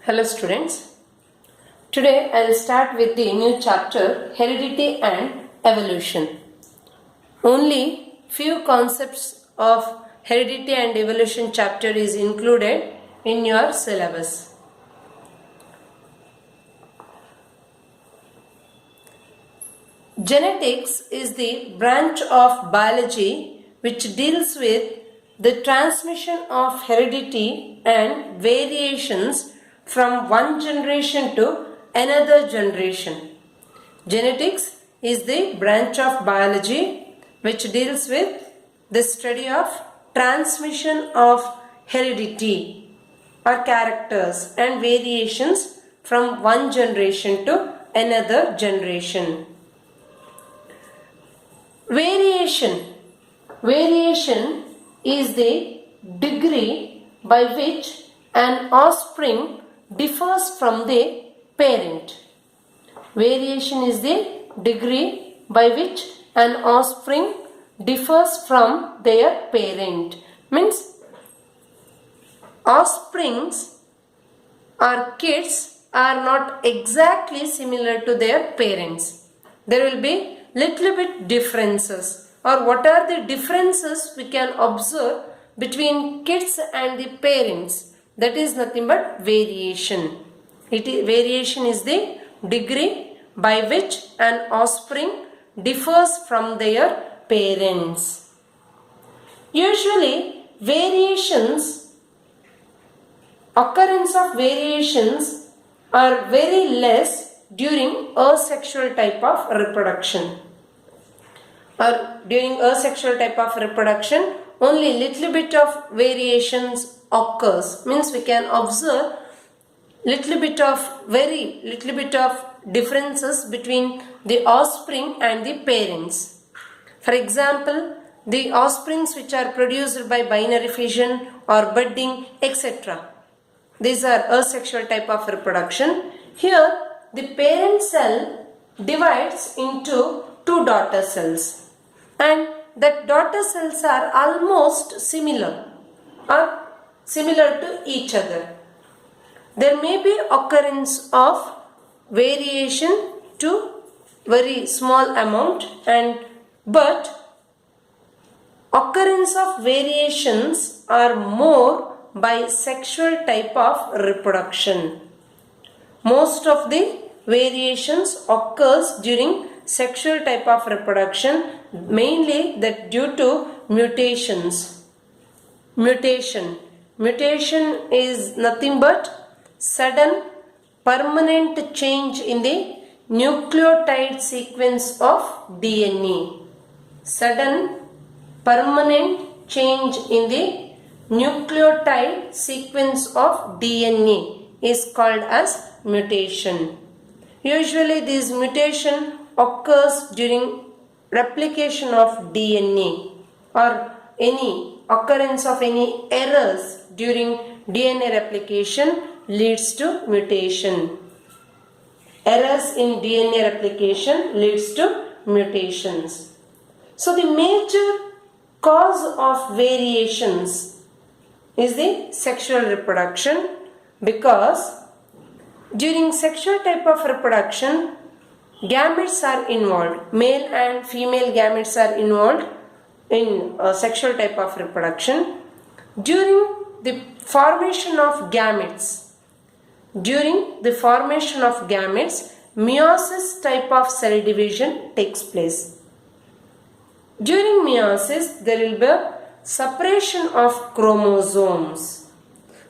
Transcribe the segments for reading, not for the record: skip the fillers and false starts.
Hello students. Today I will start with the new chapter Heredity and Evolution. Only few concepts of Heredity and Evolution chapter is included in your syllabus. Genetics is the branch of biology which deals with the transmission of heredity and variations from one generation to another generation. Genetics is the branch of biology which deals with the study of transmission of heredity or characters and variations from one generation to another generation. Variation is the degree by which an offspring differs from the parent. Variation is the degree by which an offspring differs from their parent. Means offsprings or kids are not exactly similar to their parents. There will be little bit differences. Or what are the differences we can observe between kids and the parents? That is nothing but variation. Variation is the degree by which an offspring differs from their parents. Usually occurrence of variations are very less during asexual type of reproduction. Or during asexual type of reproduction, only little bit of variations occurs. Means we can observe little bit of differences between the offspring and the parents. For example, the offsprings which are produced by binary fission or budding, etc. These are asexual type of reproduction. Here, the parent cell divides into two daughter cells. And that daughter cells are almost similar or similar to each other. There may be occurrence of variation to very small amount, but occurrence of variations are more by sexual type of reproduction. Most of the variations occurs during sexual type of reproduction, mainly that due to mutations. Mutation is nothing but sudden permanent change in the nucleotide sequence of DNA. Sudden permanent change in the nucleotide sequence of DNA is called as mutation. Usually this mutation occurs during replication of DNA or any occurrence of any errors during DNA replication leads to mutation. Errors in DNA replication leads to mutations. So the major cause of variations is the sexual reproduction, because during sexual type of reproduction, gametes are involved. Male and female gametes are involved in sexual type of reproduction. During the formation of gametes, meiosis type of cell division takes place. During meiosis, there will be a separation of chromosomes.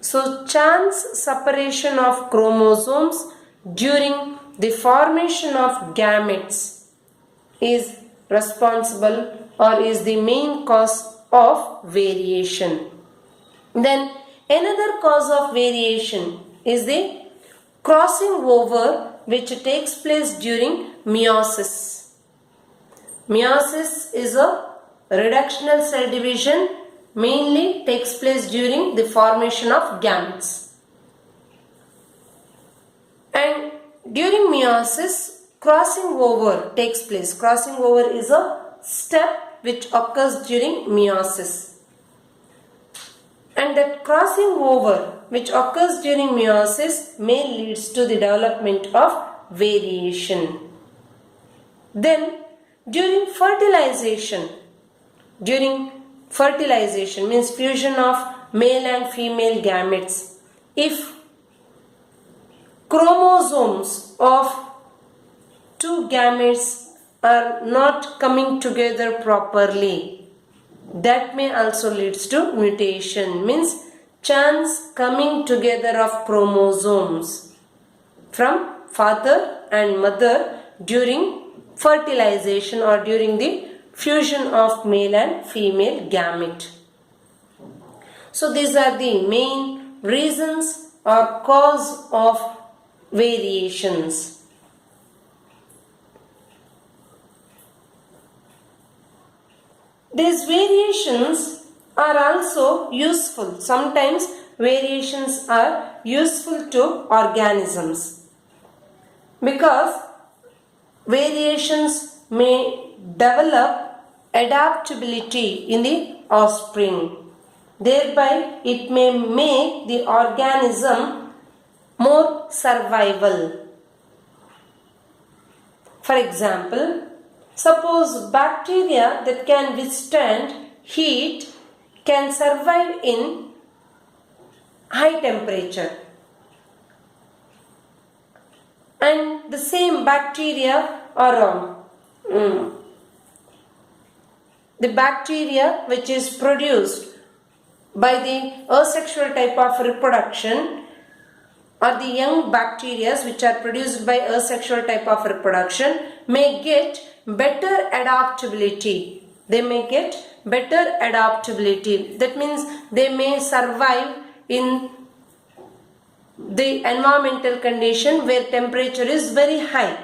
So, chance separation of chromosomes during the formation of gametes is responsible or is the main cause of variation. Then another cause of variation is the crossing over which takes place during meiosis. Meiosis is a reductional cell division, mainly takes place during the formation of gametes. And during meiosis, crossing over takes place. Crossing over is a step which occurs during meiosis. and that crossing over which occurs during meiosis may leads to the development of variation. Then during fertilization means fusion of male and female gametes, if chromosomes of two gametes are not coming together properly, that may also leads to mutation, means chance coming together of chromosomes from father and mother during fertilization or during the fusion of male and female gamete. So these are the main reasons or cause of variations. These variations are also useful. Sometimes variations are useful to organisms because variations may develop adaptability in the offspring. Thereby, it may make the organism more survival. For example, suppose bacteria that can withstand heat can survive in high temperature, and the same bacteria or the bacteria which is produced by the asexual type of reproduction or the young bacteria which are produced by asexual type of reproduction may get better adaptability. They may get better adaptability. That means they may survive in the environmental condition where temperature is very high.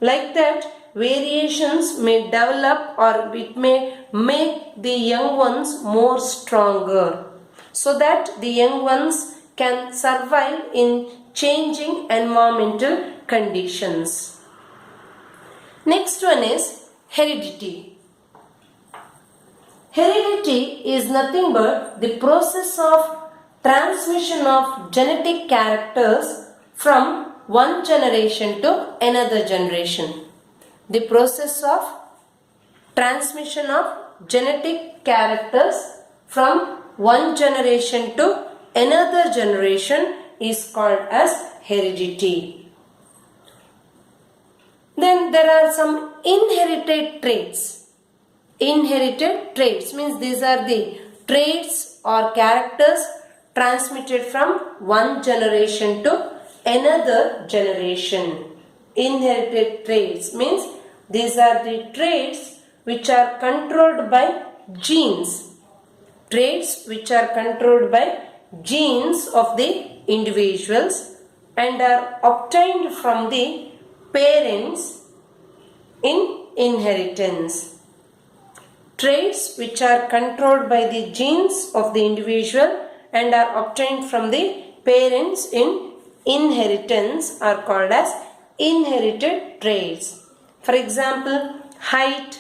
Like that, variations may develop or it may make the young ones more stronger so that the young ones can survive in changing environmental conditions. Next one is heredity. Heredity is nothing but the process of transmission of genetic characters from one generation to another generation. The process of transmission of genetic characters from one generation to another generation is called as heredity. Then there are some inherited traits. Inherited traits means these are the traits or characters transmitted from one generation to another generation. Inherited traits means these are the traits which are controlled by genes. Traits which are controlled by genes of the individuals and are obtained from the parents in inheritance. Traits which are controlled by the genes of the individual and are obtained from the parents in inheritance are called as inherited traits. For example, height,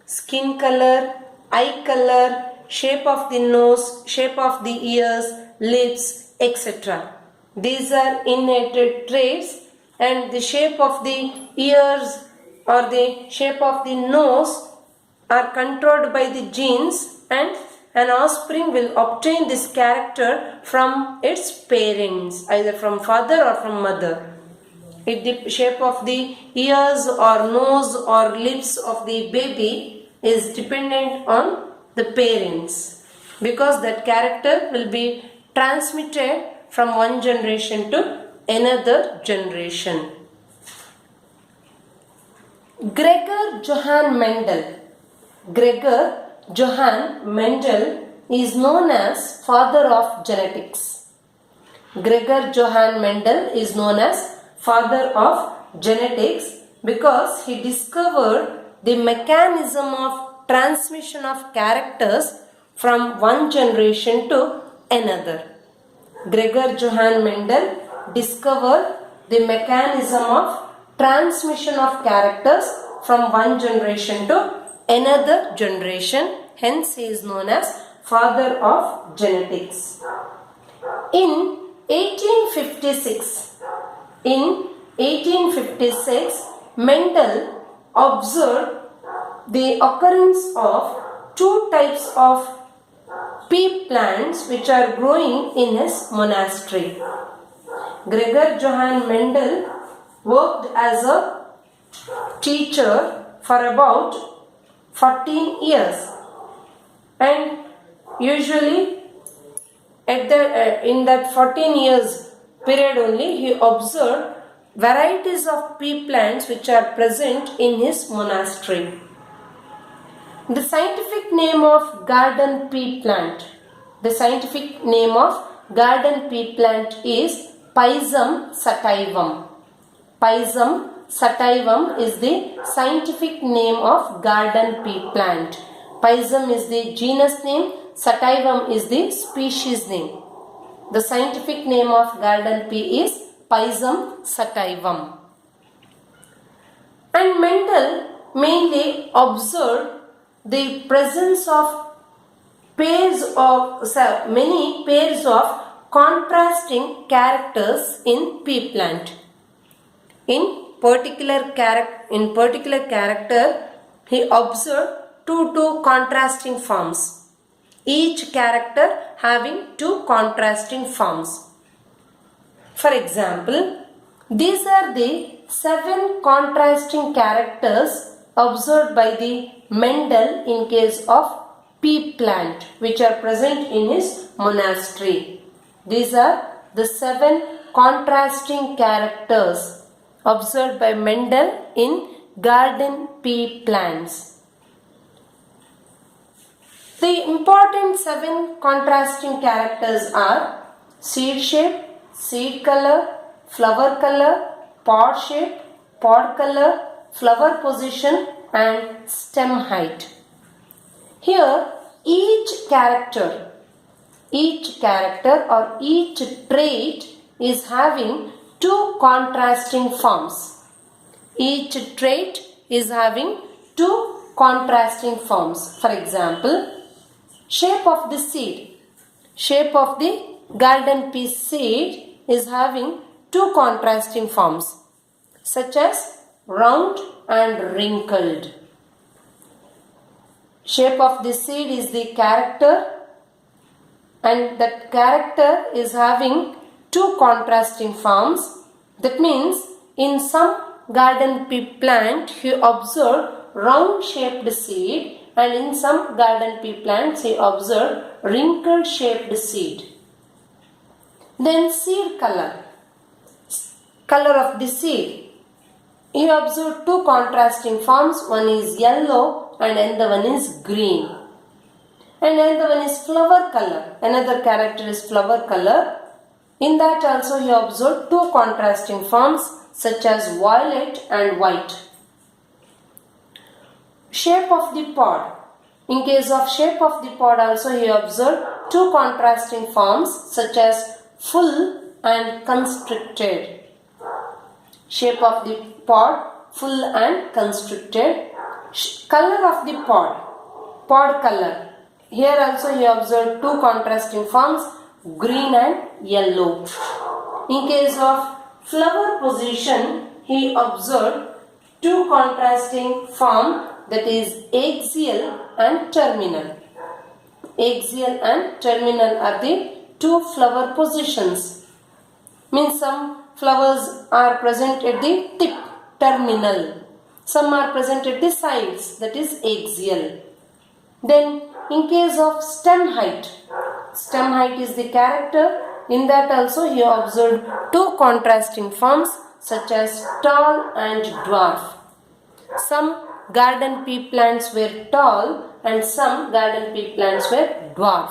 skin color, eye color, shape of the nose, shape of the ears, lips, etc. These are inherited traits, and the shape of the ears or the shape of the nose are controlled by the genes, and an offspring will obtain this character from its parents, either from father or from mother. If the shape of the ears or nose or lips of the baby is dependent on the parents, because that character will be transmitted from one generation to another generation. Gregor Johann Mendel is known as father of genetics. Gregor Johann Mendel is known as father of genetics because he discovered the mechanism of transmission of characters from one generation to another. Gregor Johann Mendel discovered the mechanism of transmission of characters from one generation to another generation. Hence, he is known as father of genetics. In 1856, Mendel observed the occurrence of two types of pea plants which are growing in his monastery. Gregor Johann Mendel worked as a teacher for about 14 years, and usually in that 14 years period only he observed varieties of pea plants which are present in his monastery. The scientific name of garden pea plant. The scientific name of garden pea plant is Pisum sativum. Pisum sativum is the scientific name of garden pea plant. Pisum is the genus name, sativum is the species name. The scientific name of garden pea is Pisum sativum. And Mendel mainly observed the presence of many pairs of contrasting characters in pea plant. In particular character, he observed two contrasting forms. Each character having two contrasting forms. For example, these are the 7 contrasting characters observed by the Mendel in case of pea plant which are present in his monastery. These are the 7 contrasting characters observed by Mendel in garden pea plants. The important 7 contrasting characters are seed shape, seed color, flower color, pod shape, pod color, flower position and stem height. Here each character or each trait is having 2 contrasting forms. Each trait is having 2 contrasting forms. For example, shape of the seed. Shape of the garden pea seed is having 2 contrasting forms such as round and wrinkled. Shape of the seed is the character, and that character is having 2 contrasting forms. That means in some garden pea plant he observed round shaped seed, and in some garden pea plants he observed wrinkled shaped seed. Then seed color. Color of the seed. He observed 2 contrasting forms. One is yellow and another one is green. And another one is flower color. Another character is flower color. In that also he observed 2 contrasting forms such as violet and white. Shape of the pod. In case of shape of the pod also he observed 2 contrasting forms such as full and constricted. Shape of the pod, full and constricted. Color of the pod, pod color. Here also he observed 2 contrasting forms, green and yellow. In case of flower position, he observed 2 contrasting forms, that is axial and terminal. Axial and terminal are the 2 flower positions. Means some flowers are present at the tip, terminal. Some are present at the sides, that is axial. Then in case of stem height is the character. In that also he observed 2 contrasting forms such as tall and dwarf. Some garden pea plants were tall and some garden pea plants were dwarf.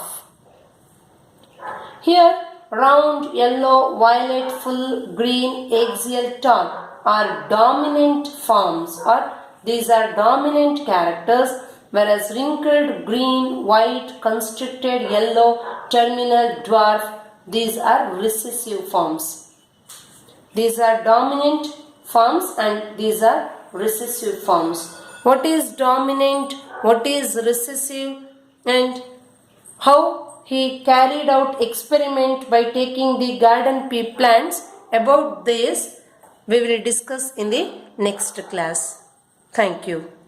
Here round, yellow, violet, full, green, axial, tall are dominant forms, or these are dominant characters, whereas wrinkled, green, white, constricted, yellow, terminal, dwarf, these are recessive forms. These are dominant forms and these are recessive forms. What is dominant, what is recessive, and how he carried out experiment by taking the garden pea plants. About this we will discuss in the next class. Thank you.